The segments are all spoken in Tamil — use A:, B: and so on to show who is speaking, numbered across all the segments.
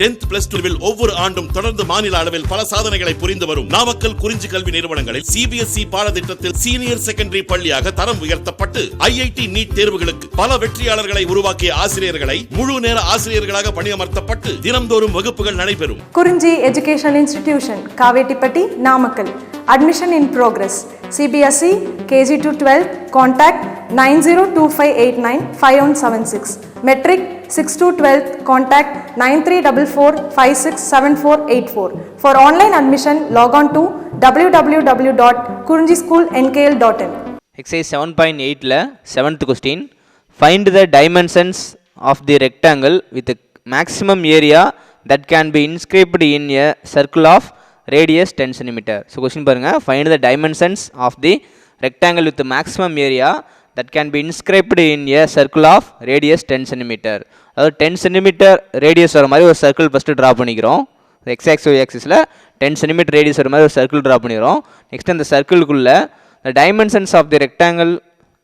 A: 10th plus 2 வில் ஒவ்வொரு ஆண்டும் தொடர்ந்து மாநில அளவில் பல சாதனைகளை புரிந்து வரும் நாமக்கல் குறிஞ்சி கல்வி நிறுவனங்களில் CBSE பாடத்திட்டத்தில் சீனியர் செகண்டரி பள்ளியாக தரம் உயர்த்தப்பட்டு IIT நீட் தேர்வுகளுக்கு பல வெற்றியாளர்களை உருவாக்கிய ஆசிரியர்களை முழு நேர ஆசிரியர்களாக பணியமர்த்தப்பட்டு தினம்தோறும் வகுப்புகள் நடைபெறும்.
B: குறிஞ்சி educational institution, Kavettipatti, Namakkal. Admission in progress. CBSE KG to 12. Contact 9025895176. Metric 6 to 12. Contact 9344567484. For online admission, log on to www.kurinjischoolnkl.in.
C: Exercise 7.8 la 7th question. Find the dimensions of the rectangle with the maximum area that can be inscribed in a circle of radius 10 cm. So question பாருங்க, find the dimensions of the rectangle with the maximum area that can be inscribed in a circle of radius 10 cm. அதாவது 10 cm radius வர மாதிரி ஒரு சர்க்கிள் ஃபர்ஸ்ட் டிரா பண்ணிக்கிறோம். x axis y axisல 10 cm radius வர மாதிரி ஒரு சர்க்கிள் டிரா பண்ணிக்கிறோம். நெக்ஸ்ட் அந்த சர்க்கிளுக்குள்ள the dimensions of the rectangle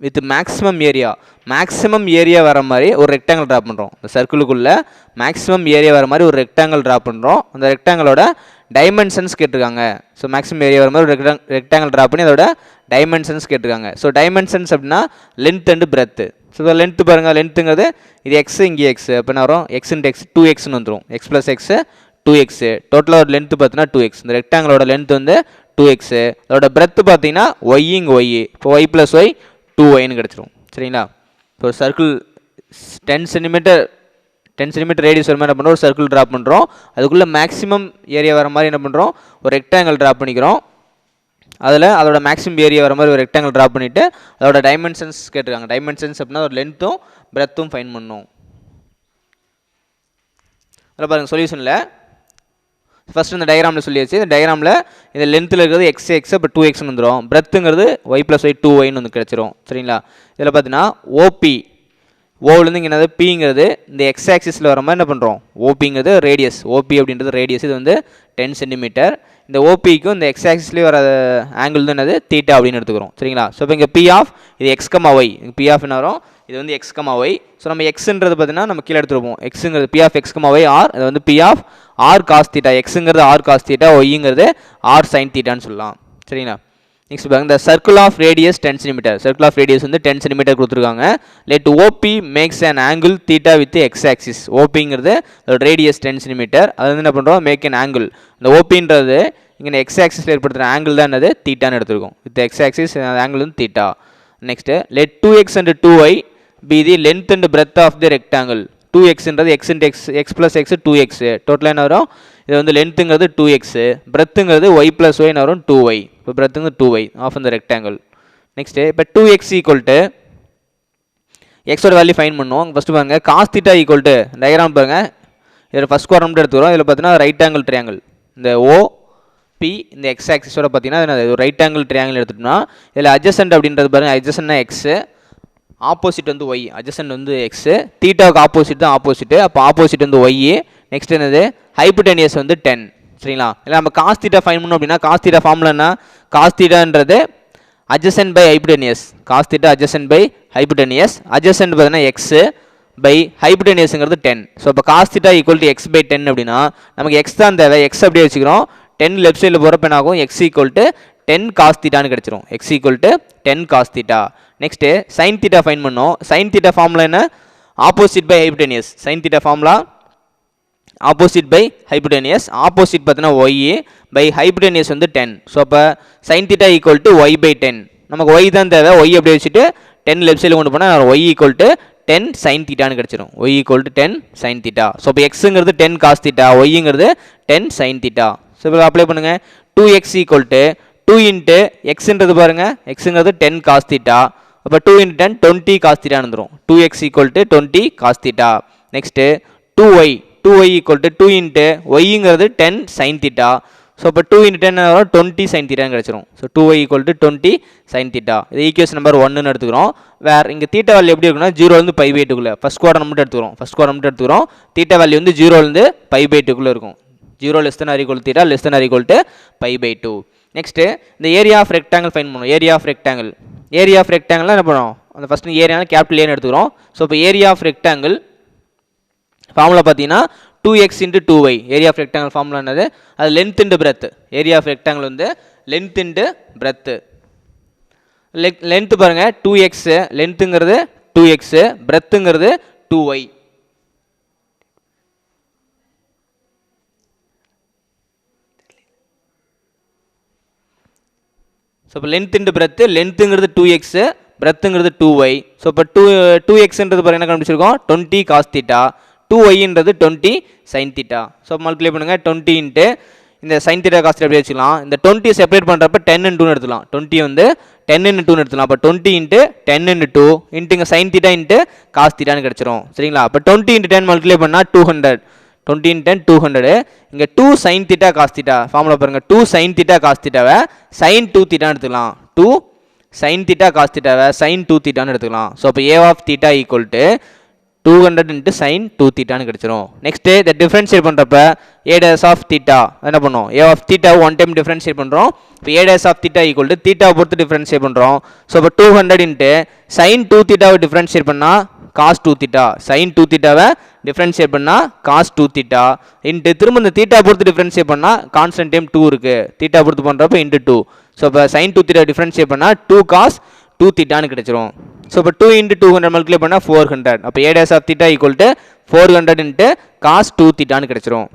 C: with maximum area வர மாதிரி ஒரு ரெக்டாங்கிள் ட்ரா பண்ணுறோம். இந்த சர்க்கிளுக்குள்ள மேக்ஸிமம் ஏரியா வர மாதிரி ஒரு ரெக்டாங்கிள் ட்ரா பண்ணுறோம். அந்த ரெக்டாங்கிளோட டைமென்ஷன்ஸ் கேட்டிருக்காங்க. ஸோ மேக்ஸிமம் ஏரியா வர மாதிரி ஒரு ரெக்டாங்கிள் ட்ரா பண்ணி அதோட டைமென்ஷன்ஸ் கேட்டிருக்காங்க. ஸோ டைமென்ஷன்ஸ் அப்படின்னா length and breadth. So length பாருங்கள், லென்த்துங்கிறது இது எக்ஸ், இங்கே எக்ஸ், அப்போ என்ன வரும், எக்ஸ் இன்ட்டு எக்ஸ் 2xன்னு வந்துடும். X plus x 2x. டோட்டலாக ஒரு லென்த்து பார்த்தீங்கன்னா 2x. இந்த ரெக்டாங்கிளோட லென்த் வந்து 2x. அதோட பிரெத்து பார்த்தீங்கன்னா y இங்கே y. இப்போ y ப்ளஸ் y 2yன்னு கிடச்சிரும். சரிங்களா? இப்போ ஒரு சர்க்கிள் 10 cm ரேடியஸ் வர மாதிரி என்ன பண்ணுறோம், ஒரு சர்க்கிள் ட்ரா பண்ணுறோம். அதுக்குள்ளே மேக்ஸிமம் ஏரியா வர மாதிரி என்ன பண்ணுறோம், ஒரு ரெக்டாங்கிள் ட்ரா பண்ணிக்கிறோம். அதில் அதோட மேக்ஸிமம் ஏரியா வர மாதிரி ஒரு ரெக்டாங்கிள் ட்ரா பண்ணிவிட்டு அதோட டைமென்ஷன்ஸ் கேட்டிருக்காங்க. டைமென்ஷன்ஸ் அப்படின்னா ஒரு லென்த்தும் பிரெத்தும் ஃபைன் பண்ணணும். அதில் பாருங்கள் சொல்யூஷனில் ஃபஸ்ட்டு இந்த டயக்ராமில் சொல்லியாச்சு. இந்த டயக்ராமில் இந்த லென்த்தில் இருக்கிறது எக்ஸ் அப்போ 2xன்னு வந்துடும். பிரெத்துங்கிறது y ப்ளஸ் y 2yன்னு வந்து கிடச்சிரும். சரிங்களா? இதில் பார்த்தீங்கன்னா ஓபி, ஓவிலேருந்து இங்கே என்னது பிங்கிறது இந்த எக்ஸ் ஆக்சிஸில் வர மாதிரி என்ன பண்ணுறோம், ஓபிங்கிறது ரேடியஸ், ஓபி அப்படின்றது ரேடியஸ். இது வந்து 10 cm. இந்த ஓபிக்கும் இந்த எக்ஸ் ஆக்சிஸ்லேயே வர ஆங்கிள் தான் என்னது தீட்டா அப்படின்னு எடுத்துக்கிறோம். சரிங்களா? ஸோ இப்போ இங்கே பி ஆஃப் இது x comma y, p of என்ன வரும், இது வந்து எக்ஸ் கமா ஒய். ஸோ நம்ம எக்ஸுன்றது பார்த்தீங்கன்னா நம்ம கீழே எடுத்துருப்போம். எக்ஸுங்கிறது P of x comma y r, இது வந்து P of r cos theta. எக்ஸுங்கிறது ஆர் காஸ் தீட்டா, ஒய்ங்கிறது ஆர் சைன் தீட்டான்னு சொல்லலாம். சரிங்களா? நெக்ஸ்ட் பாருங்க, இந்த circle of radius 10 cm. Circle of radius வந்து 10 cm கொடுத்துருக்காங்க. Let OP makes an angle theta with x axis. ஓபிங்கிறது ரேடியஸ் 10 cm. அது வந்து என்ன பண்ணுறோம், மேக் அன் ஆங்கிள். இந்த ஓபின்றது இங்கே எக்ஸ் ஆக்சிஸில் ஏற்படுத்துகிற ஆங்கிள் தான் என்னது தீட்டான்னு எடுத்துருக்கோம். வித் எக்ஸ் ஆக்சிஸ் ஆங்கிள் வந்து theta. Next let 2x and 2y be the length and breadth of the rectangle. 2xன்றது x into x plus x 2x. டோட்டலாக என்ன வரும், இது வந்து லென்த்துங்கிறது 2x, பிரெத்துங்கிறது y ப்ளஸ் y என்ன வரும் 2y. இப்போ பிரெத்துங்கிறது 2y ஆஃப் இந்த ரெக்டாங்கிள். நெக்ஸ்ட்டு இப்போ 2x ஈக்குவல் டு எக்ஸோட வேல்யூ ஃபைன் பண்ணுவோம். ஃபஸ்ட்டு பாருங்கள், cos theta equal to diagram பாருங்கள். இதில் ஃபஸ்ட் குவாட்ரண்ட் எடுத்துக்கிறோம். இதில் பார்த்தீங்கன்னா ரைட் ஆங்கிள் ட்ரையாங்கிள். இந்த OP இந்த எக்ஸ் ஆக்சிஸோட பார்த்தீங்கன்னா ஒரு ரைட் ஆங்கிள் ட்ரையாங்கிள் எடுத்துட்டோம்னா இதில் அட்ஜசன்ட் அப்படின்றது பாருங்கள், அட்ஜசன்ட்னா எக்ஸு, ஆப்போசிட் வந்து ஒய். அட்ஜசன்ட் வந்து எக்ஸு, தீட்டாவுக்கு ஆப்போசிட் தான் ஆப்போசிட்டு. அப்போ ஆப்போசிட் வந்து ஒய். நெக்ஸ்ட் என்னது, ஹைப்போடெனியஸ் வந்து 10. சரிங்களா? இல்லை நம்ம காஸ் தீட்டா ஃபைன் பண்ணோம் அப்படின்னா காஸ் தீட்டா ஃபார்முலானா காஸ் தீட்டான்றது adjacent by hypotenuse. Cos theta adjacent by hypotenuse. Adjacent பார்த்தீங்கன்னா எக்ஸு பை ஹைப்போடெனியஸ்ங்கிறது 10. ஸோ இப்போ cos theta equal to x by 10 அப்படின்னா நமக்கு எக்ஸ் தான் தேவை. எக்ஸ் அப்படியே வச்சுக்கிறோம். 10 லெஃப்ட் சைடில் போகிறப்ப என்ன ஆகும், எக்ஸ் ஈக்குவல் டு 10 காஸ் தீட்டான்னு கிடச்சிரும். X equal to 10 cos theta. Next sine theta find பண்ணோம். சைன் தீட்டா ஃபார்முலா என்ன, opposite by hypotenuse. Sine theta formula opposite by hypotenuse. Opposite பார்த்தீங்கன்னா ஒய் பை ஹைப்போடெனியஸ் வந்து 10. ஸோ அப்போ sine theta equal to y by 10. நமக்கு ஒய் தான் தேவை. ஒய் அப்படியே வச்சுட்டு 10 லெஃப்ட் சைடில் கொண்டு போனால் ஒய் ஈக்குவல் டு 10 சைன் தீட்டான்னு கிடச்சிரும். Y equal to 10 sine theta. So இப்போ எக்ஸுங்கிறது 10 காஸ் தீட்டா, ஒய்ங்கிறது 10 சைன் தீட்டா. ஸோ இப்போ அப்ளை பண்ணுங்கள். 2x ஈக்குவல் டு 2 இன்ட்டு எக்ஸுன்றது பாருங்கள், எக்ஸுங்கிறது 10 காஸ் தீட்டா. அப்போ 2 இன்ட்டு 10 20 காஸ் தீட்டான்னு வந்துடும். 2x equal to 20 cos theta. Next 2y equal to 2 into ஒய்ங்கிறது 10 சைன் தீட்டா. ஸோ இப்போ 2 இன்ட்டு 10 வரும் 20 சைன் தீட்டான்னு கிடச்சிரும். So 2y equal to 20 sine theta. இது ஈக்குவேஷன் நம்பர் 1ன்னு எடுத்துக்கிறோம். வேறு இங்கே தீட்டா வேல்யூ எப்படி இருக்குன்னா 0லேருந்து π/2க்குள்ளே ஃபஸ்ட் குவாட்ரண்ட் மட்டும் எடுத்துக்கிறோம். தீட்டா வேல்யூ வந்து 0லேருந்து π/2க்குள்ளே இருக்கும். 0 less than or equal to theta less than or equal to π/2. Next இந்த ஏரியா ஆஃப் ரெக்டாங்கிள் ஃபைன் பண்ணுவோம். ஏரியா ஆஃப் ரெக்டாங்கிள்லாம் என்ன பண்ணுவோம், அந்த ஃபஸ்ட்டு ஏரியானா கேபிட்டல் ஏன்னு எடுத்துக்கிறோம். ஸோ இப்போ ஏரியா ஆஃப் ரெக்டாங்கிள் ஃபார்முலா பார்த்தீங்கன்னா 2x into 2y area of rectangle formula என்னது அது length into breadth area of rectangle வந்து லென்த் இன்டு பிரெத் லென்த் பாருங்க 2x லென்த்துங்கிறது 2x பிரெத்துங்கிறது 2y ஸோ இப்போ லென்த் இன்டு பிரெத் லென்த்துங்கிறது 2x பிரெத்துங்கிறது 2y ஸோ இப்போ 2xன்றது பாருங்க என்ன கண்டுபிடிச்சிருக்கோம் 20 cos theta 2yன்றது 20 sin theta ஸோ மல்டிப்ளை பண்ணுங்க 20 இன்ட்டு இந்த sin theta cos theta எப்படி வச்சுக்கலாம் இந்த 20 செப்பரேட் பண்ணுறப்ப 10 into 2 எடுத்துக்கலாம் 20 வந்து 10 into 2 எடுத்துக்கலாம் அப்போ 20 இன்ட்டு 10 into 2 இன்ட்டு இங்கே sin theta இன்ட்டு cos thetaன்னு கிடச்சிரும் சரிங்களா அப்போ 20 into 10 மல்டிப்ளை பண்ணால் 200 20 into 10 200 இங்கே 2 sin theta cos theta formula பாருங்கள் 2 sin theta cos thetaவை sin 2 theta எடுத்துக்கலாம் 2 sin theta cos thetaவை sin 2 thetaன்னு எடுத்துக்கலாம் ஸோ அப்போ a of theta equal to 200 into sin 2 thetaன்னு கிடச்சிரும் நெக்ஸ்ட்டு இதை டிஃப்ரென்ஷியேட் பண்ணுறப்ப a dash of theta என்ன பண்ணோம் a of theta one time differentiate பண்ணுறோம் இப்போ a dash of theta equal to theta பொறுத்து டிஃப்ரென்ஷியேட் பண்ணுறோம் ஸோ இப்போ 200 into sin 2 thetaவை டிஃப்ரென்ஷியேட் பண்ணால் cos 2 theta sin 2 thetaவை டிஃப்ரென்ஷியேட் பண்ணால் cos 2 theta இன்ட்டு திரும்ப இந்த தீட்டா பொறுத்து டிஃப்ரென்ஷியேட் பண்ணால் கான்ஸ்டன்ட் டைம் 2 இருக்குது தீட்டா பொறுத்து பண்ணுறப்ப இன்ட்டு 2 ஸோ இப்போ sin 2 theta டிஃப்ரென்ஷியேட் பண்ணால் 2 cos 2 thetaன்னு கிடச்சிரும் ஸோ இப்போ 2 into 200 மல்டிப்ளை பண்ணால் 400 அப்போ a dash of theta equal to 400 into cos 2 thetaன்னு கிடச்சிரும்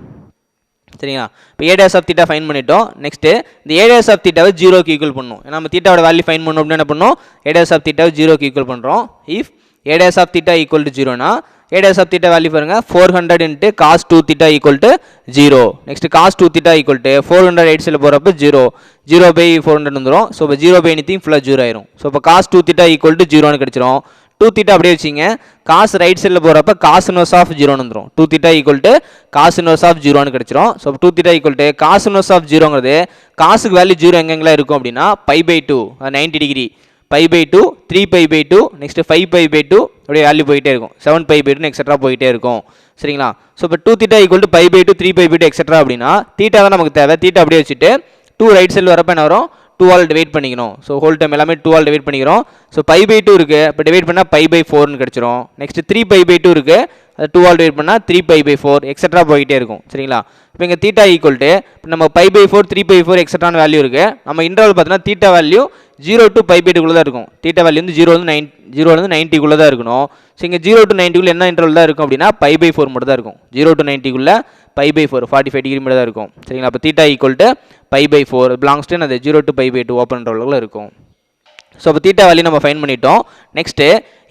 C: சரிங்களா இப்போ a dash of theta fine பண்ணிட்டோம் நெக்ஸ்ட்டு இந்த a dash of thetaவை ஜீரோக்கு ஈக்குவல் பண்ணணும் ஏன்னா நம்ம தீட்டாவோட வேல்யூ ஃபைன் பண்ணணும் அப்படின்னு என்ன பண்ணணும் a dash of thetaவை ஜீரோக்கு ஈக்குவல் பண்ணுறோம் if a dash of theta equal to 0 னா a dash of theta value பாருங்க 400 into cos 2 theta equal to 0 next cos 2 theta equal to 400 8 சைடில் போகிறப்ப 0 by 400 வந்துடும் ஸோ இப்போ 0 by anything ஃபுல்லாக 0 ஆயிரும் ஸோ இப்போ cos 2 theta equal to 0ன்னு கிடச்சிரும் 2 theta அப்படியே வச்சிங்க cos ரைட் சைடில் போகிறப்ப cos inverse of 0ன்னு வந்துடும் 2 theta equal to cos inverse of 0ன்னு கிடச்சிரும் so 2 theta equal to cos inverse of 0ங்கிறது காசுக்கு வேல்யூ 0 எங்கெங்கெல்லாம் இருக்கும் அப்படின்னா pi by 2 90 degree pi by 2 3 pi by 2 next 5 pi by 2 அப்படியே வேல்யூ போயிட்டே இருக்கும் 7 pi by 2 எக்ஸெட்ரா போயிட்டே இருக்கும் சரிங்களா ஸோ இப்போ 2 theta equal to pi by 2 3 pi by 2 etcetera அப்படின்னா தீட்டா தான் நமக்கு தேவை தீட்டா அப்படியே வச்சுட்டு 2 ரைட் சைடில் வரப்போ என்ன வரும் 2 ஆல் டிவைட் பண்ணிக்கணும் ஸோ ஹோல் டைம் எல்லாமே 2 ஆல் டிவைட் பண்ணிக்கிறோம் ஸோ pi by 2 இருக்குது இப்போ டிவைட் பண்ணால் pi by 4ன்னு கிடச்சிரும் நெக்ஸ்ட் 3 pi by 2 இருக்குது அது 2 ஆல் டிவைட் பண்ணால் 3 pi by 4 எக்ஸெட்ரா போயிட்டே இருக்கும் சரிங்களா இப்போ இங்கே தீட்டா ஈக்குவல் டு இப்போ நம்ம pi by 4 3 by 4 எக்ஸெட்ரான வேல்யூ இருக்குது நம்ம இன்டர்வல் பார்த்தீங்கன்னா theta value 0 to pi by 2 தான் இருக்கும் தீட்டா வேல்யூ வந்து 0 to 90 தான் இருக்கணும் ஸோ இங்கே 0 to 90 என்ன இன்டர்வல் தான் இருக்கும் அப்படின்னா pi by 4 மட்டும் தான் இருக்கும் 0 to 90 pi by 4 45 டிகிரி மட்டும் தான் இருக்கும் சரிங்களா அப்போ theta equal to pi by 4 belongs to அது 0 to pi by 2 ஓப்பன் இன்டர்வலில் இருக்கும் ஸோ அப்போ தீட்டா வேல்யூ நம்ம ஃபைன் பண்ணிட்டோம் next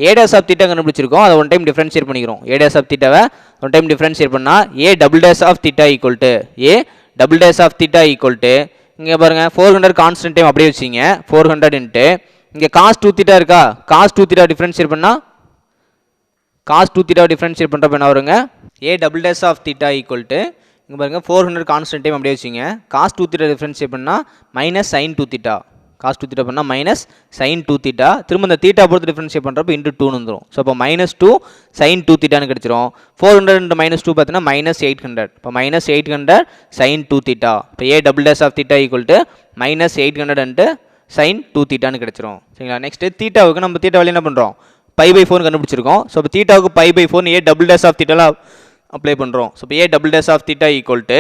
C: a dash of theta கண்டுபிடிச்சிருக்கோம் அதை ஒன் டைம் டிஃப்ரென்ஷியேட் பண்ணிக்கிறோம் a dash of thetaவை ஒன் டைம் டிஃப்ரென்ஷியேட் பண்ணால் a double dash of theta equal to a double dash of theta equal to இங்கே பாருங்கள் 400 கான்ஸ்டன்ட் டைம் அப்படியே வச்சிங்க 400 இன்ட்டு இங்கே cos 2 theta இருக்கா cos 2 theta டிஃப்ரென்ஷியேட் பண்ணால் cos 2 theta டிஃப்ரென்ஷியேட் பண்ணுறப்ப என்ன வருங்க a double dash of theta equal to இங்கே பாருங்கள் 400 கான்ஸ்டன்ட் டைம் அப்படியே வச்சிங்க cos 2 theta டிஃப்ரென்ஷியேட் பண்ணால் minus sin 2 theta cos 2 theta பண்ணால் மைனஸ் sin 2 theta திரும்ப இந்த தீட்டா பொறுத்து டிஃப்ரென்ஷியேட் பண்ணுறப்ப இன்ட்டு 2 வந்துடும் ஸோ இப்போ -2 sin 2 thetaன்னு கிடச்சிரும் 400 into -2 பார்த்தீங்கன்னா -800 இப்போ -800 sin 2 theta இப்போ a double dash of theta equal to -800 into sin 2 thetaன்னு கிடச்சிரும் சரிங்களா நெக்ஸ்ட்டு தீட்டாவுக்கு நம்ம தீட்டா வேல்யூ என்ன பண்ணுறோம் pi by 4 கண்டுபிடிச்சிருக்கோம் ஸோ இப்போ தீட்டாவுக்கு pi by 4 a double dash of theta apply பண்ணுறோம் ஸோ இப்போ a double dash of theta equal to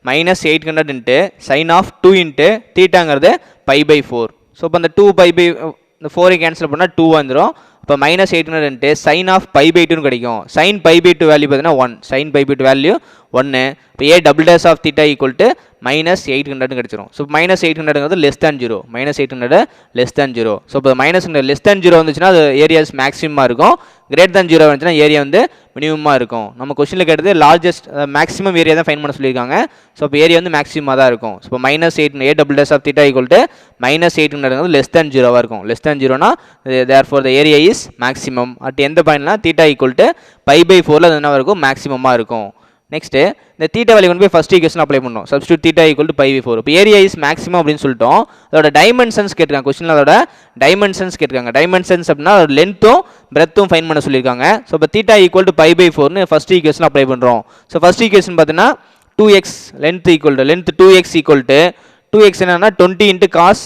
C: -800 into sin of 2 into தீட்டாங்கிறது pi by 4 so இப்போ அந்த 2 pi by இந்த 4 கேன்சல் பண்ணால் 2 வந்துடும் இப்போ -800 into sin of pi by 2 கிடைக்கும் sin pi by 2 வேல்யூ பார்த்தீங்கன்னா 1 sin pi by 2 வேல்யூ 1 இப்போ a double dash of theta equal to -800 கிடச்சிரும் ஸோ -800ங்கிறது less than 0 -800 less than 0 so இப்போ லெஸ் தேன் 0 வந்துச்சுன்னா அது ஏரியாஸ் மேக்ஸிமமாக இருக்கும் கிரேட் தேன் 0 வந்துச்சுன்னா ஏரியா வந்து மினிமமாக இருக்கும் நம்ம கொஸ்டினில் கேட்டது லார்ஜஸ்ட் மேக்ஸிமம் ஏரியா தான் ஃபைன் பண்ண சொல்லியிருக்காங்க ஸோ இப்போ ஏரியா வந்து மேக்ஸிமமாக தான் இருக்கும் ஸோ இப்போ -8 a double dash of theta equal to -800ங்கிறது லெஸ் தேன் 0வாக இருக்கும் லெஸ் தேன் 0னா therefore the area is maximum at எந்த பாயிண்ட்னா theta equal to pi by 4ல் அது என்ன இருக்கும் மேக்ஸிமமாக இருக்கும் நெக்ஸ்ட்டு இந்த தீட்டா வேல்யூ கொண்டு போய் ஃபஸ்ட் ஈக்குவேஷன் அப்ளை பண்ணணும் substitute theta equal to pi by 4 இப்போ ஏரியா இஸ் மேக்ஸிமம் அப்படின்னு சொல்லிட்டோம் அதோட டைமென்ஷன்ஸ் கேட்டிருக்காங்க கொஸ்டினில் அதோட டைமென்ஷன்ஸ் கேட்டிருக்காங்க டைமென்ஷன்ஸ் அப்படின்னா அதோட லென்த்தும் பிரெத்தும் ஃபைன் பண்ண சொல்லியிருக்காங்க ஸோ இப்போ theta equal to pi by 4னு ஃபஸ்ட் ஈக்குவேஷன் அப்ளை பண்ணுறோம் ஸோ ஃபஸ்ட் ஈக்குவேஷன் பார்த்தீங்கன்னா 2x length equal to length 2x equal to 2x என்னன்னா 20 into cos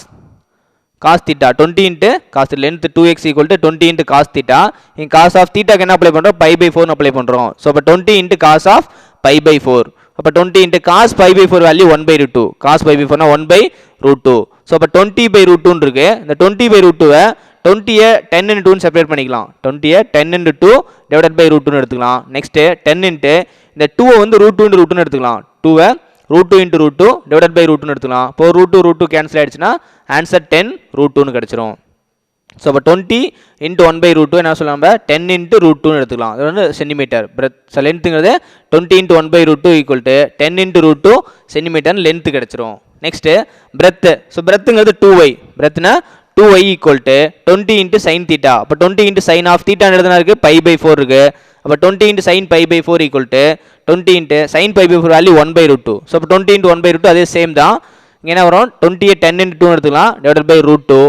C: theta 20 into cos length 2x equal to 20 into cos theta in cos of theta என்ன அப்ளை பண்ணுறோம் pi by 4 அப்ளை பண்ணுறோம் ஸோ இப்போ 20 into cos of pi by four. அப்போ 20 into cos pi by four value 1/√2. Cos pi by ஃபோர்னா 1/√2. ஸோ அப்போ 20/√2 இருக்கு. இந்த 20/√2வை 20யை 10 into 2 செப்பரேட் பண்ணிக்கலாம். 20யை 10 into 2 டிவைடட் பை √2 எடுத்துக்கலாம். நெக்ஸ்ட்டு 10 இன்ட்டு இந்த 2வை வந்து √2 into √2 எடுத்துக்கலாம். 2வை √2 into √2 டிவைடட் பை √2 எடுத்துக்கலாம். இப்போ √2 கேன்சல் ஆயிடுச்சுன்னா ஆன்சர் 10√2 கிடச்சிரும். ஸோ அப்போ 20 into 1/√2 என்ன சொல்லலாம், நம்ம 10 into √2 எடுத்துக்கலாம். அது வந்து சென்டிமீட்டர். ஸோ லென்த்துங்கிறது 20 into 1/√2 equal to 10 into √2 centimetre length கிடச்சிரும். Next breadth. ஸோ பிரெத்துங்கிறது 2y. பிரெத்துனா 2y equal to 20 into sin theta. அப்போ 20 into sin ஆஃப் தீட்டா எழுதுனா இருக்குது பை பை 4 இருக்குது. அப்போ 20 into sin pi by 4 equal to 20 into sin pi by 4 value 1/√2. So அப்போ 20 into 1/√2 அதே சேம் தான். இங்கே என்ன வரும், 20யை 10 into 2 எடுத்துக்கலாம் டிவைடட் பை √2.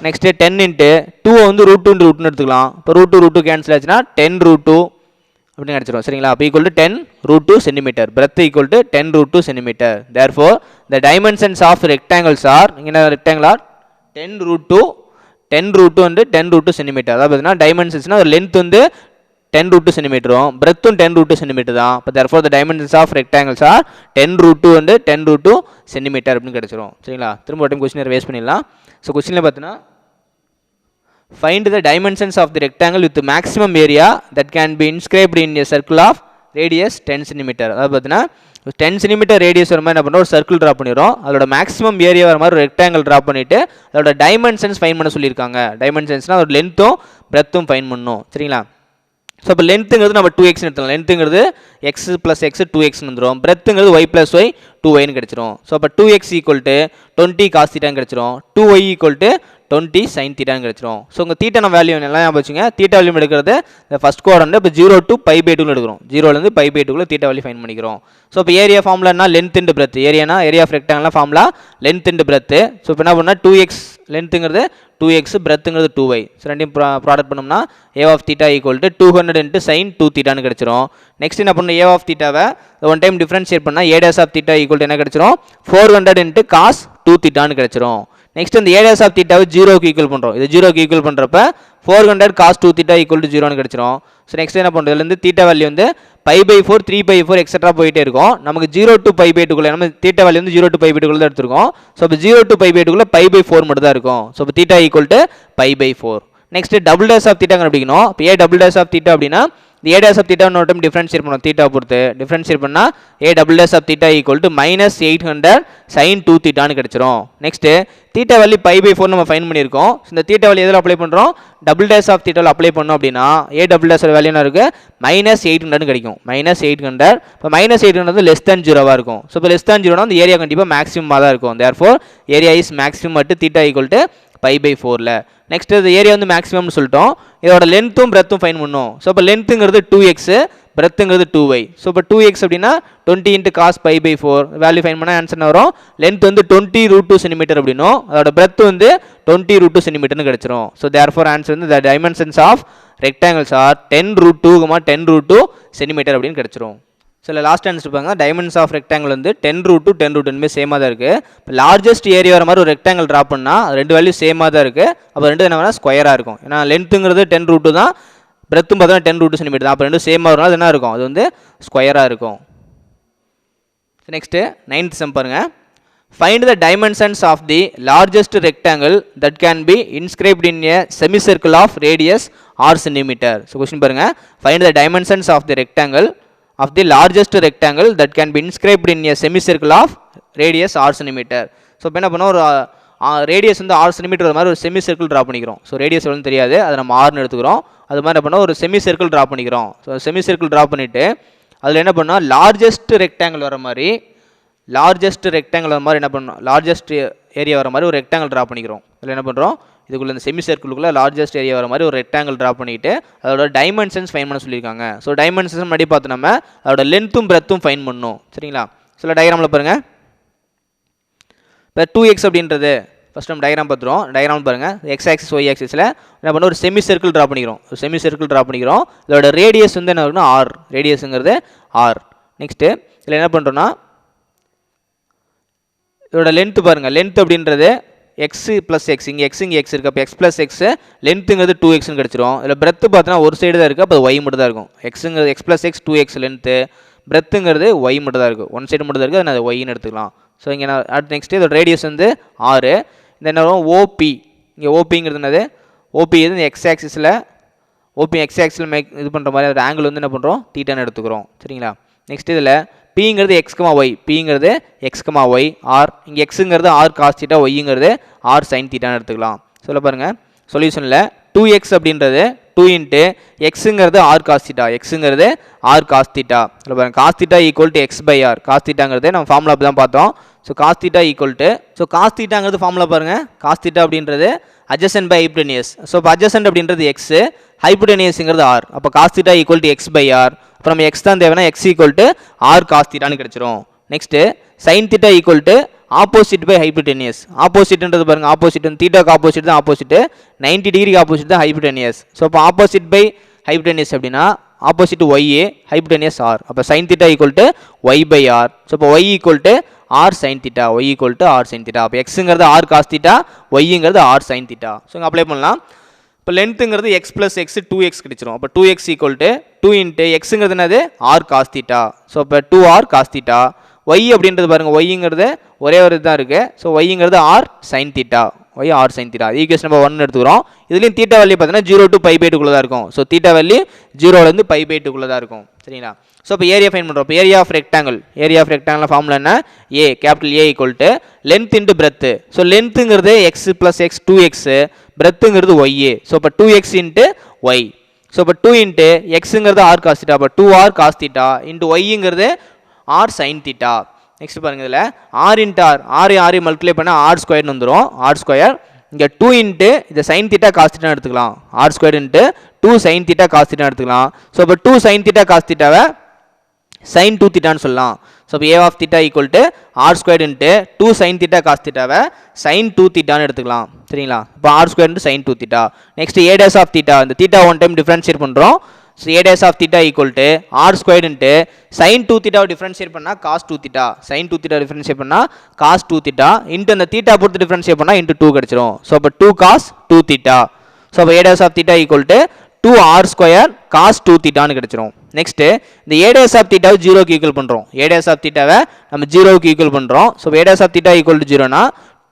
C: நெக்ஸ்ட்டு 10 into 2வை வந்து √2 into √2 எடுத்துக்கலாம். இப்போ √2 கேன்சல் ஆச்சுன்னா 10√2 அப்படின்னு கிடச்சிரும். சரிங்களா? அப்போ equal to 10√2 centimetre. Breadth equal to 10√2 centimetre. Therefore the dimensions of rectangles are, இங்கே ரெக்டாங்கிள் ஆர் 10√2 and 10√2 சென்டிமீட்டர். அதாவது பார்த்தீங்கன்னா டைமென்ஷன்ஸ்னால் ஒரு லென்த் வந்து 10√2 சென்டிமீட்டரும் பிரெத்தும் 10√2 சென்டிமீட்டர் தான். இப்போ therefore the dimensions of rectangles are 10√2 and 10√2 centimetre அப்படின்னு கிடச்சிரும். சரிங்களா? திரும்ப ஒரு டைம் கொஸ்டின் வேஸ்ட் பண்ணிடலாம். ஸோ கொஸ்டினில் பார்த்தீங்கன்னா find the dimensions of the rectangle with the maximum area that can be inscribed in a circle of radius 10 cm. அதாவது பார்த்தீங்கன்னா 10 cm ரேடியஸ் வர மாதிரி என்ன பண்ணுறோம், ஒரு சர்க்கிள் ட்ரா பண்ணிடுறோம். அதோட மேக்ஸிமம் ஏரியா வர மாதிரி ஒரு ரெக்டாங்கிள் ட்ரா பண்ணிவிட்டு அதோட டைமென்ஷன்ஸ் ஃபைன் பண்ண சொல்லியிருக்காங்க. டைமென்ஷன்ஸ்னால் அதோட லென்த்தும் பிரெத்தும் ஃபைன் பண்ணணும். சரிங்களா? ஸோ இப்போ லென்த்துங்கிறது நம்ம 2x எடுத்துக்கலாம். லென்த்துங்கிறது x + x 2x வந்துடும். பிரெத்துங்கிறது y + y 2y கிடச்சிரும். ஸோ அப்போ 2x ஈக்குவல் டு 20 காஸ் தீட்டான்னு கிடச்சிரும். 2y ஈக்குவல் டு 20 sin தீட்டான்னு கிடச்சிரும். ஸோ உங்கள் தீட்டான வேல்யூ எல்லாம் ஞாபகம் வச்சுங்க. தீட்டா வேல்யூ எடுக்கிறது இந்த ஃபஸ்ட் குவாட்ரண்ட் இப்போ 0 to π/2 எடுக்கிறோம். 0லேருந்து π/2 தீட்டா வேல்யூ ஃபைன் பண்ணிக்கிறோம். ஸோ இப்போ ஏரியா ஃபார்முலானா லென்த் இன்டு பிரெத். ஏரியானா area of rectangle formula length into breadth. So இப்போ என்ன பண்ணால் 2x லென்த்துங்கிறது 2x பிரெத்துங்கிறது 2y. ஸோ ரெண்டையும் ப்ராடக்ட் பண்ணோம்னா a of theta equal to 200 into sin 2 தீட்டான்னு கிடச்சிரும். நெக்ஸ்ட் என்ன பண்ணணும், a of தீட்டாவை ஒன் டைம் டிஃபரன்ஷியேட் பண்ணால் a dash of theta equal to என்ன கிடச்சிரும், 400 into cos 2 தீட்டான்னு கிடச்சிரும். நெக்ஸ்ட் இந்த a dash of thetaவை 0க்கு ஈக்குவல் பண்ணுறோம். இது 0க்கு ஈக்குவல் பண்ணுறப்ப 400 cos 2 தீட்டா ஈக்குவல் டு 0ன்னு கிடச்சிரும். ஸோ நெக்ஸ்ட் என்ன பண்ணுறது, இதுலேருந்து தீட்டா வேல்யூ வந்து π/4 3/4 எக்ஸட்ரா போயிட்டே இருக்கும். நமக்கு 0 to π/2 நம்ம தீட்டா வேல்யூ வந்து 0 to π/2 தான் எடுத்துருக்கோம். ஸோ இப்போ 0 to π/2 π/4 மட்டும் தான் இருக்கும். ஸோ இப்போ theta equal to π/4. Next double dash of theta கண்டுபிடிக்கணும். இப்போ a double dash of theta அப்படின்னா இந்த a dash of theta ஒரு டைம் டிஃபரன்ஷியேட் பண்ணுவோம். தீட்டா பொறுத்து டிஃபரன்ஷியேட் பண்ணால் a double dash of theta equal to -800 sin 2 தீட்டான்னு கிடச்சிரும். நெக்ஸ்ட்டு தீட்டா வேல்யூ π/4 நம்ம ஃபைன் பண்ணியிருக்கோம். இந்த தீட்டா வேல்யூ எதில் அப்ளை பண்ணுறோம், டபுள் டேஷ் ஆஃப் தீட்டாவில் அப்ளை பண்ணோம் அப்படின்னா a டபுள் டேஷ் வேல்யூ என்ன இருக்குது, -800 கிடைக்கும். -800 இப்போ -800 வந்து லெஸ் தேன் 0வாக இருக்கும். ஸோ இப்போ லெஸ் தேன் 0னா அந்த ஏரியா கண்டிப்பாக மேக்ஸிமமாக தான் இருக்கும். Therefore area is maximum at theta equal to π/4. Next இது ஏரியா வந்து மேக்ஸிமம்னு சொல்லிட்டோம். இதோட லென்த்தும் பிரெத்தும் ஃபைன் பண்ணோம். ஸோ இப்போ லென்த்துங்கிறது 2x பிரெத்துங்கிறது 2y. ஸோ இப்போ 2x அப்படின்னா 20 into cos π/4 வேல்யூ ஃபைன் பண்ணால் ஆன்சர் வரும். லென்த் வந்து 20√2 சென்டிமீட்டர் அப்படின்னும் அதோட பிரெத் வந்து 20√2 சென்டிமீட்டர்னு கிடச்சிரும். ஸோ தேர்ஃபோர் ஆன்சர் வந்து the dimensions of rectangles are 10√2, 10√2 centimetre அப்படின்னு கிடச்சிரும். சில லாஸ்ட் ஆன்சர் இருப்பாங்க. டைமென்ஷன்ஸ் ஆஃப் ரெக்டாங்கிள் வந்து 10√2 10√2 சேமாக தான் இருக்குது. இப்போ லார்ஜஸ்ட் ஏரியா வர மாதிரி ஒரு ரெக்டாங்கிள் ட்ரா பண்ணால் ரெண்டு வேல்யூ சேமாக தான் இருக்குது. அப்போ ரெண்டு என்ன வேணால் ஸ்கொயராக இருக்கும். ஏன்னா லென்த்துங்கிறது 10√2 தான், பிரெத்தும் பார்த்தீங்கன்னா 10√2 சென்டிமீட்டர் தான். அப்போ ரெண்டும் சேமாக வரும். அது என்ன இருக்கும், அது வந்து ஸ்கொயராக இருக்கும். நெக்ஸ்ட்டு 9th சம் பாருங்கள். Find the dimensions of the largest rectangle that can be inscribed in a semicircle of radius r centimeter. So question பாருங்கள். Find the dimensions of the rectangle of the largest rectangle that can be inscribed in a semicircle of radius r centimeter. So இப்போ என்ன பண்ணோம், ஒரு ரேடியஸ் வந்து 6 சென்டிமீட்டர் மாதிரி ஒரு செமி சர்க்கிள் ட்ரா பண்ணிக்கிறோம். ஸோ ரேடியஸ் எவ்வளோன்னு தெரியாது, அதை நம்ம 6ன்னு எடுத்துக்கிறோம். அது மாதிரி என்ன பண்ணோம், ஒரு செமி சர்க்கிள் ட்ரா பண்ணிக்கிறோம். ஸோ செமி சர்க்கிள் ட்ரா பண்ணிவிட்டு அதில் என்ன பண்ணோம், லார்ஜஸ்ட் ரெக்டாங்கிள் வர மாதிரி என்ன பண்ணோம், லார்ஜஸ்ட் ஏரியா வர மாதிரி ஒரு ரெக்டாங்கிள் ட்ரா பண்ணிக்கிறோம். அதில் என்ன பண்ணுறோம், இதுக்குள்ள இந்த செமி சர்க்கிளுக்குள்ளே லார்ஜஸ்ட் ஏரியா வர மாதிரி ஒரு ரெக்டாங்கிள் ட்ரா பண்ணிவிட்டு அதோட டைமென்ஷன்ஸ் ஃபைன் பண்ண சொல்லியிருக்காங்க. ஸோ டைமென்ஷன்ஸ் முன்னாடி பார்த்து நம்ம அதோட லென்த்தும் பிரெத்தும் ஃபைன் பண்ணணும். சரிங்களா? சில டயக்ராமில் பாருங்கள். இப்போ 2x அப்படின்றது ஃபஸ்ட் நம்ம டயக்ராம் பார்த்துருவோம். டயக்ராம் பாருங்கள். எக்ஸ் ஆக்சிஸ் ஒய் ஆக்சிஸில் என்ன பண்ணோம், ஒரு செமி சர்க்கிள் ட்ரா பண்ணிக்கிறோம். ஒரு செமி சர்க்கிள் ட்ரா பண்ணிக்கிறோம். இதோட ரேடியஸ் வந்து என்ன இருக்குன்னா ஆர். ரேடியஸுங்கிறது ஆர். நெக்ஸ்ட்டு இதில் என்ன பண்ணுறோன்னா இதோட லென்த்து பாருங்கள். லென்த் அப்படின்றது எக்ஸ் ப்ளஸ் எக்ஸ், இங்கே எக்ஸ் இருக்குது. அப்போ எக்ஸ் ப்ளஸ் எக்ஸ் லென்த்துங்கிறது 2xன்னு கிடச்சிரும். இதில் பிரெத்து பார்த்தோன்னா ஒரு சைடு தான் இருக்குது. அப்போ ஒய் மட்டும் தான் இருக்கும். எக்ஸுங்கிறது x plus x 2x length பிரெத்துங்கிறது ஒய் மட்டும் தான் இருக்குது, ஒன் சைடு மட்டும் தான் இருக்குது, அதை ஒய்ன்னு எடுத்துக்கலாம். ஸோ இங்கே நான் அடுத்து நெக்ஸ்ட்டு இதோட ரேடியஸ் வந்து 6. இந்த என்ன வரும் ஓபி, இங்கே ஓபிங்கிறது என்னது, ஓபி இது இந்த எக்ஸ் ஆக்சிஸில் ஓபி எக்ஸ் ஆக்சில் இது பண்ணுற மாதிரி ஒரு ஆங்கிள் வந்து என்ன பண்ணுறோம் தீட்டான்னு எடுத்துக்கிறோம். சரிங்களா. நெக்ஸ்ட் இதில் பிங்கிறது எக்ஸ்கமா ஒய், பிங்கிறது எக்ஸ்கமா ஒய், ஆர் இங்கே எக்ஸுங்கிறது ஆர் காஸ் தீட்டா, ஒய்ங்கிறது ஆர் சைன் தீட்டான்னு எடுத்துக்கலாம். சொல்ல பாருங்கள் சொல்யூஷனில் 2x அப்படின்றது 2 இன்ட்டு எக்ஸுங்கிறது ஆர் காஸ் தீட்டா, எக்ஸுங்கிறது ஆர் காஸ் தீட்டா. சொல்ல பாருங்கள் cos theta equal to x by r, cos தீட்டாங்கிறது நம்ம ஃபார்முலா அப்படி தான் பார்த்தோம். So cos theta equal to, so cos தீட்டாங்கிறது ஃபார்முலா பாருங்கள், காஸ் தீட்டா அப்படின்றது adjacent பை ஹைப்போடெனியஸ். ஸோ இப்போ adjacent அப்படின்றது எக்ஸ், ஹைப்போடெனியஸ்ங்கிறது ஆர், அப்போ cos theta equal to x by r. அப்புறம் நம்ம எக்ஸ் தான் தேவைன்னா x equal to r cos தீட்டான்னு கிடச்சிரும். Next sine theta equal to opposite by hypotenuse. ஆப்போசிட்ன்றது பாருங்கள், ஆப்போசிட் வந்து தீட்டாக்கு ஆப்போசிட் தான் ஆப்போசிட், 90 டிகிரிக்கு ஆப்போசிட் தான் ஹைப்போடெனியஸ். ஸோ இப்போ ஆப்போசிட் பை ஹைப்போடெனியஸ் அப்படின்னா ஆப்போசிட் ஒய், ஹைப்போடெனியஸ் ஆர், அப்போ sine theta equal to y by r. So இப்போ y equal to r sine theta, y equal to r sine theta. அப்போ எக்ஸுங்கிறது ஆர் காஸ் தீட்டா, ஒய்ங்கிறது ஆர் சைன் தீட்டா. ஸோ இங்கே அப்ளை பண்ணலாம். இப்போ லென்த்துங்கிறது எக்ஸ் ப்ளஸ் எக்ஸ் 2x கிடச்சிரும். அப்போ 2x ஈக்குவல் டு 2 இன்ட்டு எக்ஸுங்கிறது என்னது ஆர் காஸ் தீட்டா. ஸோ இப்போ 2r காஸ் தீட்டா. ஒய் அப்படின்றது பாருங்கள், ஒய்ங்கிறது ஒரே ஒரு இதுதான் இருக்குது. ஸோ ஒய்ங்கிறது r sine theta, y r sine theta. Equation number 1 எடுத்துக்கிறோம். இதுலேயும் தீட்டா வேல்யூ பார்த்தீங்கன்னா 0 to π/2 தான் இருக்கும். ஸோ தீட்டா வேல்யூ 0லேருந்து π/2 தான் இருக்கும். சரிங்களா. ஸோ இப்போ ஏரியா ஃபைன் பண்ணுறோம். இப்போ area of rectangle, area of rectangle formula என்ன, A capital A equal to length into breadth. So லென்த்துங்கிறது எக்ஸ் ப்ளஸ் எக்ஸ் 2x, பிரெத்துங்கிறது ஒய். ஸோ இப்போ 2x இன்ட்டு ஒய். ஸோ இப்போ 2 இன்ட்டு எக்ஸுங்கிறது ஆர் காஸ் தீட்டா, அப்போ 2r காஸ் தீட்டா இன்ட்டு ஒய்ங்கிறது ஆர் சைன் தீட்டா. நெக்ஸ்ட் பாருங்கள் இதில் r into r, r multiply பண்ணால் ஆர் ஸ்கொயர்னு வந்துடும், ஆர் ஸ்கொயர். இங்கே 2 இன்ட்டு இந்த சைன் தீட்டா காஸ் தீட்டா எடுத்துக்கலாம், r square into 2 sine theta cos theta எடுத்துக்கலாம். ஸோ இப்போ 2 சைன் தீட்டா காஸ் தீட்டாவை சைன் 2 தீட்டான்னு சொல்லலாம். ஸோ இப்போ A of theta equal to r square into 2 sine theta cos தீட்டாவை சைன் 2 தீட்டான்னு எடுத்துக்கலாம். சரிங்களா. இப்போ r square into sine 2 theta. Next A dash of theta, இந்த தீட்டா 1 டைம் டிஃபரன்ஷியேட் பண்ணுறோம். So A dash of theta equal to r square into sine 2 தீட்டாவை டிஃபரன்ஷியேட் பண்ணால் cos 2 theta, sine 2 theta differentiate பண்ணால் காஸ் 2 தீட்டா இன்ட்டு அந்த தீட்டா பொறுத்து டிஃபரன்ஷியேட் பண்ணால் இன்ட்டு 2 கிடச்சிரும். ஸோ அப்போ 2 காஸ் 2 தீட்டா. ஸோ அப்போ A dash of theta equal to 2r square cos 2 தீட்டான்னு கிடச்சிரும். நெக்ஸ்ட்டு இந்த ஏ டேஸ் ஆஃப் தீட்டாவை 0க்கு ஈக்குவல் பண்ணுறோம், ஏ டேஸ் ஆஃப் தீட்டாவை நம்ம 0க்கு ஈக்குவல் பண்ணுறோம். So A dash of theta equal to 0னா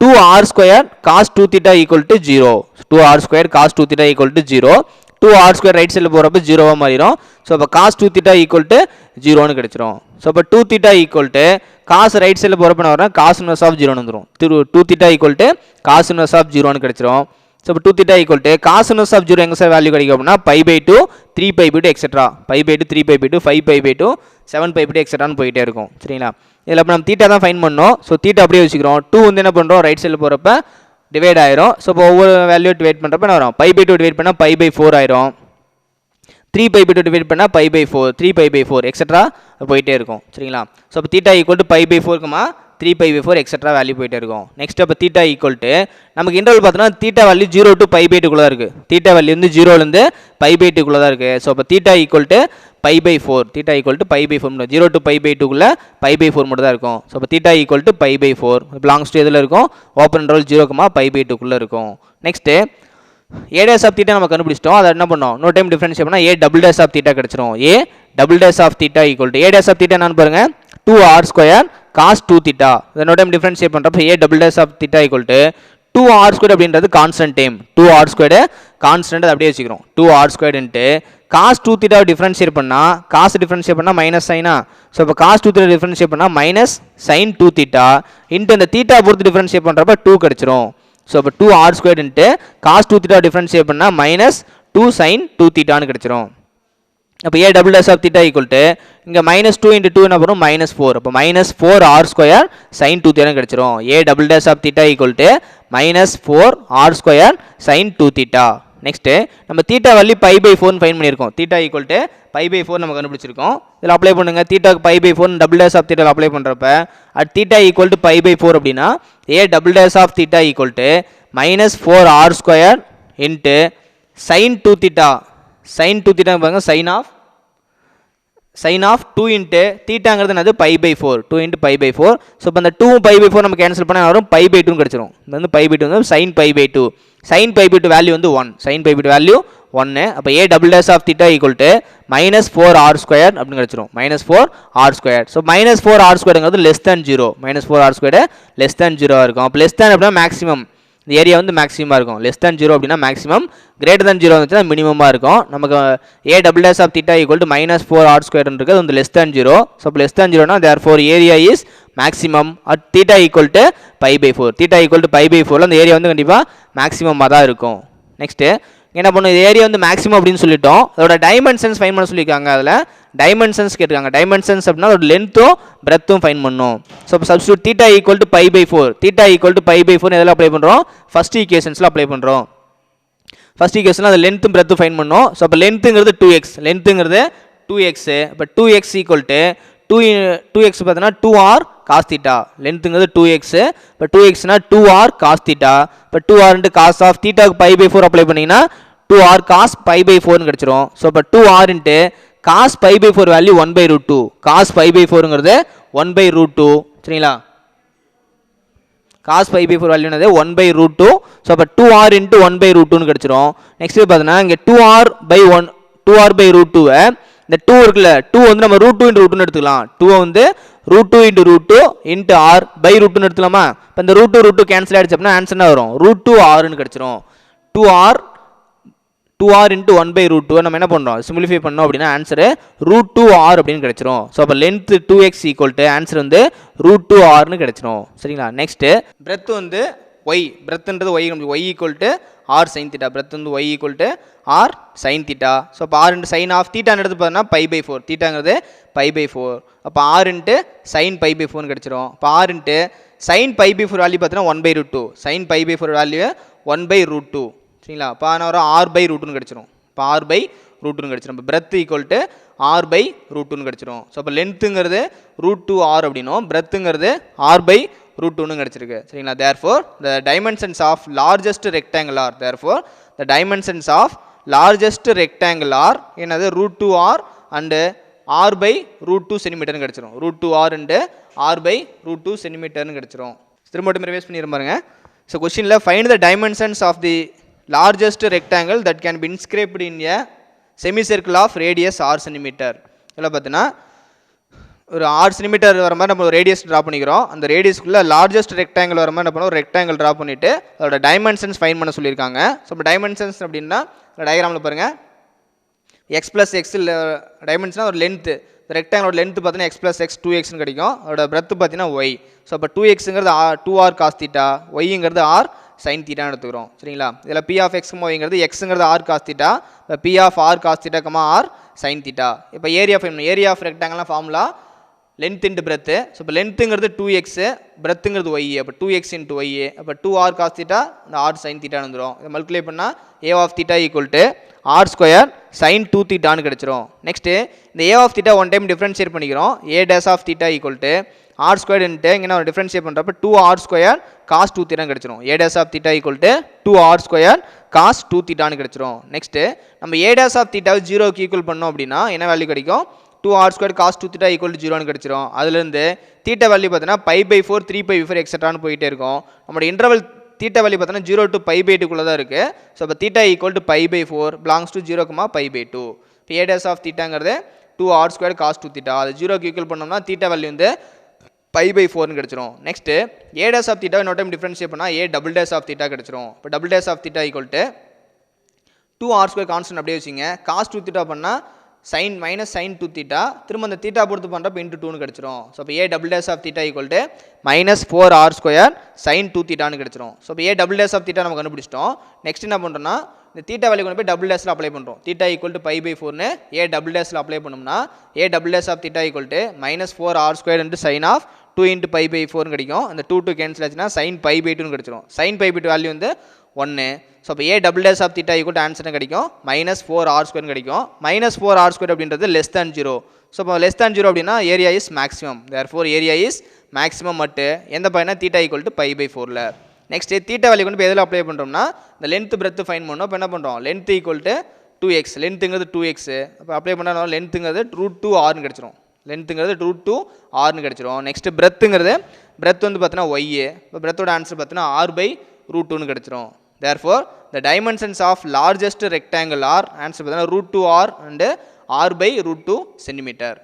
C: 2r square cos 2 theta equal to 0, 2r square cos 2 theta equal to 0, 2r square right சைடில் போகிறப்ப 0வாக மாறிடும். ஸோ அப்போ காஸ் 2 தீட்டா ஈக்குவல் டு 0ன்னு கிடச்சிரும். ஸோ அப்போ 2 theta equal to cos right சைடில் போகிறப்ப என்ன வரும், காஸ் இன்வர்ஸ் ஆஃப் 0ன்னு வந்துடும். 2 theta equal to cos inverse of 0ன்னு கிடச்சிரும். ஸோ இப்போ 2 theta equal to cos inverse of 0 எங்கே சார் வேல்யூ கிடைக்கும் அப்படின்னா π/2, 3π/2 எக்ஸெட்ரா, π/2, 3π/2, 5π/2, 7π/2 எக்ஸெட்ரான்னு போயிட்டே இருக்கும். சரிங்களா. இதில் இப்போ நம்ம தீட்டா தான் ஃபைன் பண்ணோம். ஸோ தீட்டா அப்படியே வச்சுக்கிறோம். 2 வந்து என்ன பண்ணுறோம், ரைட் சைடில் போகிறப்ப டிவைட் ஆயிரும். ஸோ இப்போ ஒவ்வொரு வேல்யூ டிவைட் பண்ணுறப்ப என்ன வரும், π/2 டிவைட் பண்ணால் π/4 ஆயிரும், 3π/2 டிவைட் பண்ணால் π/4, 3π/4 எக்ஸெட்ரா போயிட்டே இருக்கும். சரிங்களா. ஸோ இப்போ theta equal to π/4, 3π/4 etcetera value போயிட்டே இருக்கும். நெக்ஸ்ட் அப்போ தீட்டா ஈக்குவல் டு நமக்கு இன்டர்வல் பார்த்தோன்னா தீட்டா வேல்யூ 0 to π/2 தான் இருக்குது. தீட்டா வேல்யூ வந்து 0லேருந்து π/2 தான் இருக்குது. ஸோ அப்போ theta equal to π/4, theta equal to π/4, 0 to π/2 π/4 மட்டும் தான் இருக்கும். ஸோ அப்போ theta equal to π/4 belongs to எதில் இருக்கும், ஓப்பன் இன்டர்வல் 0, π/2 இருக்கும். Next A dash of theta நம்ம கண்டுபிடிச்சிட்டோம். அதை என்ன பண்ணோம், நோ டைம் டிஃபரன்ஷியேட் பண்ணால் A double dash of theta கிடச்சிரும். A double dash of theta equal to A dash of theta என்னன்னு பாருங்க, 2r ஸ்கொயர் காஸ் 2 தீட்டா. இதை நோ டைம் டிஃபரன்ஷியேட் பண்ணுறப்ப A double dash of theta equal to 2r square அப்படின்றது constant time, 2r square constant, அதை அப்படியே வச்சுக்கிறோம். 2r ஸ்கொயர் இன்ட்டு காஸ் 2 தீட்டாவை டிஃபரன்ஷியேட் பண்ணால், காசு டிஃபரன்ஷியேட் பண்ணால் மைனஸ் சைனா. ஸோ இப்போ காஸ் 2 தீட்டா டிஃபரன்ஷியேட் பண்ணால் மைனஸ் சைன் 2 தீட்டா இன்ட்டு அந்த தீட்டா பொறுத்து டிஃபரன்ஷியேட் பண்ணுறப்ப 2 கிடச்சிரும். ஸோ இப்போ 2r square into cos 2 theta differentiate பண்ணால் மைனஸ் 2 சைன் 2 தீட்டான்னு கிடச்சிரும். அப்போ A double dash of theta equal to இங்கே -2 × 2 என்ன வரும், -4. அப்போ -4r ஸ்கொயர் சைன் 2 தீட்டா கிடச்சிரும். A double dash of theta equal to -4r square sine 2 theta. Next நம்ம தீட்டா வேல்யூ π/4 ஃபைன் பண்ணியிருக்கோம். தீட்டா ஈக்குவல் டு π/4 நம்ம கண்டுபிடிச்சிருக்கோம். இதில் அப்ளை பண்ணுங்க. தீட்டாக்கு π/4 double dash of theta apply பண்ணுறப்ப அட் தீட்டா ஈக்குவல் டு π/4 அப்படின்னா A double dash of theta equal to -4r square into sine 2 theta. Sine 2 theta பாருங்க, சைன் ஆஃப் 2 இன்ட்டு தீட்டாங்கிறது என்னது π/4, 2 × π/4. ஸோ இப்போ இந்த 2 π/4 நம்ம கேன்சல் பண்ணால் வரும் π/2 கிடச்சிரும். இது வந்து π/2 வந்து சைன் π/2. சைன் π/2 வேல்யூ வந்து 1, சைன் π/2 வேல்யூ 1. அப்போ A double dash of theta equal to -4r² அப்படின்னு கிடச்சிரும். -4r². ஸோ -4r²ங்கிறது less than 0. -4r² less than 0 இருக்கும். அப்போ லெஸ் தேன் அப்படின்னா மேக்ஸிமம், இந்த ஏரியா வந்து மேக்ஸிமமாக இருக்கும். லெஸ் தேன் 0 அப்படின்னா மேக்ஸிமம், கிரேட்டர் தேன் 0 வந்துச்சுன்னா மினிமமாக இருக்கும். நமக்கு A double dash of theta equal to -4r² இருக்குது, வந்து லெஸ் தேன் 0. ஸோ அப்போ லெஸ் தேன் 0னா therefore area is maximum at theta equal to π/4. Theta equal to π/4ல அந்த ஏரியா வந்து கண்டிப்பாக மேக்ஸிமமாக தான் இருக்கும். நெக்ஸ்ட்டு என்ன பண்ணும், இது ஏரியா வந்து மேக்ஸிமம் அப்படின்னு சொல்லிட்டோம். அதோட டைமென்ஷன்ஸ் ஃபைன் பண்ண சொல்லியிருக்காங்க. அதில் டைமென்ஷன்ஸ் கேட்டிருக்காங்க. டைமென்ஷன்ஸ் அப்படின்னா ஒரு லென்த்தும் பிரெத்தும் ஃபைன் பண்ணும். ஸோ இப்போ substitute theta equal to π/4. Theta equal to π/4 எதில் அப்ளை பண்ணுறோம், ஃபர்ஸ்ட் ஈக்குவேஷன்ஸில் அப்ளை பண்ணுறோம். ஃபர்ஸ்ட் ஈக்குவேஷனில் அது லென்த்தும் பிரெத்தும் ஃபைன் பண்ணோம். ஸோ அப்போ லென்த்துங்கிறது 2x, லென்த்துங்கிறது 2x. இப்போ 2x ஈக்குவல் டு 2x பார்த்தீங்கன்னா 2r cos θ. லென்த்துங்கிறது 2x. இப்போ 2xனா 2r cos θ. இப்போ 2r இன்ட்டு காஸ் ஆஃப் தீட்டாவுக்கு π/4 அப்ளை பண்ணிங்கன்னா 2r cos π/4 கிடச்சிரும். ஸோ இப்போ 2r into cos π/4 value 1/√2. cos π/4ங்கிறது 1/√2. சரிங்களா, cos π/4 வேல்யூ என்னது 1/√2. ஸோ அப்போ 2r இன்ட்டு 1/√2ன்னு கிடச்சிரும். நெக்ஸ்ட் பார்த்தீங்கன்னா இங்கே 2r/√2வை இந்த 2 இருக்குல்ல, 2 வந்து நம்ம √2 × √2ன்னு எடுத்துக்கலாம். 2 வந்து √2 × √2 × r/√2ன்னு எடுத்துக்கலாமா. இப்போ இந்த √2 கேன்சல் ஆகிடுச்சு அப்படின்னா ஆன்சர் என்ன வரும், √2rன்னு கிடச்சிரும். 2r இன்ட்டு 1/√2 நம்ம என்ன பண்ணுறோம், சிம்பிளிஃபை பண்ணோம் அப்படின்னா ஆன்சரு √2r அப்படின்னு கிடச்சிரும். ஸோ அப்போ length 2x equal to answer வந்து √2rன்னு கிடச்சிரும். சரிங்களா, நெக்ஸ்ட்டு பிரெத் வந்து y, பிரெத்துன்றது y equal to r sin θ. Breadth வந்து y equal to r sin θ. So அப்போ r இன்ட்டு சைன் ஆஃப் தீட்டான்னு எடுத்து பார்த்தோன்னா π/4. தீட்டாங்கிறது π/4. அப்போ r இன்ட்டு சைன் π/4ன்னு கிடச்சிரும். இப்போ r இன்ட்டு சைன் π/4 வேல்யூ பார்த்தீங்கன்னா 1/√2. Sine π/4 value 1/√2. சரிங்களா, இப்போ நான் வர r/√2ன்னு கிடச்சிரும். இப்போ r/√2ன்னு கிடச்சிரும். இப்போ பிரெத் ஈக்குவல் டு r/√2ன்னு கிடச்சிரும். ஸோ அப்போ லென்த்துங்கிறது √2r அப்படின்னும், பிரெத்துங்கிறது r/√2ன்னு கிடச்சிருக்கு. சரிங்களா, therefore the dimensions of largest rectangle are, therefore the dimensions of largest rectangle are என்னது √2r அண்டு r/√2 சென்டிமீட்டர்னு கிடச்சிரும். √2r அண்டு r/√2 சென்டிமீட்டர்னு கிடச்சிரும். திரும்ப மட்டும் ரிவைஸ் பண்ணி பாருங்க. ஸோ கொஸ்டினில் find the dimensions of the largest rectangle that can be inscribed in a semicircle of radius r centimeter. இதில் பார்த்தீங்கன்னா ஒரு 6 சென்டிமீட்டர் வர மாதிரி நம்ம ரேடியஸ் ட்ரா பண்ணிக்கிறோம். அந்த ரேடியஸ்க்குள்ளே லார்ஜஸ்ட் ரெக்டாங்கிள் வர மாதிரி என்ன பண்ணுவோம், ரெக்டாங்கிள் ட்ரா பண்ணிவிட்டு அதோட டைமென்ஷன்ஸ் ஃபைன் பண்ண சொல்லியிருக்காங்க. ஸோ இப்போ டைமென்ஷன்ஸ் அப்படின்னா டயக்ராமில் பாருங்கள், எக்ஸ் ப்ளஸ் எக்ஸில் டைமென்ஷனாக ஒரு லென்த்து, ரெக்டாங்கிளோட லென்த்து பார்த்தீங்கன்னா x + x 2xன்னு கிடைக்கும். அதோட பிரெத்து பார்த்தீங்கன்னா y. ஸோ அப்போ 2xங்கிறது 2r cos θ, yங்கிறது r sin θ எடுத்துக்கிறோம். சரிங்களா, இதில் p of x, yங்கிறது xங்கிறது r cos θ, இப்போ p of r cos θ, r sin θ. இப்போ ஏரியா ஃபைன், ஏரியா ஆஃப் ரெக்டாங்கிள்லாம் formula length into breadth. So இப்போ லென்த்துங்கிறது 2x, பிரெத்துங்கிறது y. அப்போ 2x × y, அப்போ 2r cos θ, இந்த r sin θ வந்துடும். இதை மல்டிப்ளை பண்ணால் a of θ equal to r² sin 2θன்னு கிடச்சிரும். நெக்ஸ்ட்டு இந்த a of θ one time differentiate பண்ணிக்கிறோம். a dash of θ equal to r² into இங்கே நான் டிஃப்ரென்ஷியேட் பண்ணுறப்ப 2r² cos 2θ கிடச்சிரும். a dash of θ equal to 2r² cos 2θன்னு கிடச்சிரும். நெக்ஸ்ட்டு நம்ம a dash of θ 0க்கு ஈக்குவல் பண்ணோம் அப்படின்னா என்ன வேல்யூ கிடைக்கும், 2r² cos 2θ ஈக்குவல் டு 0ன்னு கிடச்சிரும். அதுலேருந்து தீட்டா வேல்யூ பார்த்தீங்கன்னா π/4 3/4 எக்ஸட்ரான்னு போயிட்டே இருக்கும். நம்மளோட இன்டர்வல் தீட்டா வேல்யூ பார்த்தீங்கன்னா 0 to π/2 தான் இருக்குது. ஸோ இப்போ theta equal to π/4 belongs to 0, π/2. இப்போ a dash of θங்கிறது 2r² cos 2θ, அது 0க்கு ஈக்குவல் பண்ணோம்னா தீட்டா வேல்யூ வந்து π/4ன்னு கிடச்சிரும். நெக்ஸ்ட்டு a dash of θ இன்னொரு டைம் டிஃப்ரென்ஷியேட் பண்ணால் a double dash of θ கிடச்சிரும். இப்போ double dash of θ equal to 2r² constant அப்படியே வச்சுங்க. cos 2θ பண்ணால் sin -sin 2θ, திரும்ப அந்த தீட்டா பொறுத்து பண்ணுறப்ப × 2ன்னு கிடச்சிரும். ஸோ இப்போ a double dash of θ equal to -4r² sin 2θன்னு கிடச்சிரும். ஸோ இப்போ a double dash of θ நம்ம கண்டுபிடிச்சிட்டோம். நெக்ஸ்ட் என்ன பண்ணுறோம்னா இந்த தீட்டா வேல்யூ கொண்டு போய் டபுள் டேஷில் அப்ளை பண்ணுறோம். தீட்டா ஈக்குவல் டு π/4ன்னு a double dash அப்ளை பண்ணோம்னா a double dash of θ equal to -4r² × sin of 2 × π/4ன்னு கிடைக்கும். அந்த 2 கேன்சல் ஆச்சுன்னா sin π/2ன்னு கிடச்சிரும். sin π/2 வேல்யூ வந்து 1. ஸோ இப்போ a double dash of θ equal to answer கிடைக்கும் -4r² கிடைக்கும். -4r² அப்படின்றது லெஸ் தேன் 0. ஸோ இப்போ லெஸ் தேன் 0 அப்படின்னா area is maximum. Therefore area is maximum மட்டு எந்த பையனா தீட்டா ஈக்குவல் டு π/4ல். நெக்ஸ்ட் தீட்டா வேல்யூ கொண்டு போய் எதில் அப்ளை பண்ணுறோம்னா இந்த லென்த் பிரெத்து ஃபைன் பண்ணோம். இப்போ என்ன பண்ணுறோம், லென்த் ஈக்குவல் டு 2x, லென்த்துங்கிறது 2x, அப்போ அப்ளை பண்ணால் லென்த்துங்கிறது √2rன்னு கிடச்சிரும். லென்த்துங்கிறது √2rன்னு கிடச்சிரும். நெக்ஸ்ட் பிரெத்துங்கிறது பிரெத் வந்து பார்த்தீங்கன்னா y, இப்போ பிரெத்தோட ஆன்சர் பார்த்தீங்கன்னா r/√2ன்னு கிடச்சிரும். Therefore the dimensions of largest rectangle are answer பார்த்தீங்கன்னா √2 r அண்டு r/√2 சென்டிமீட்டர்.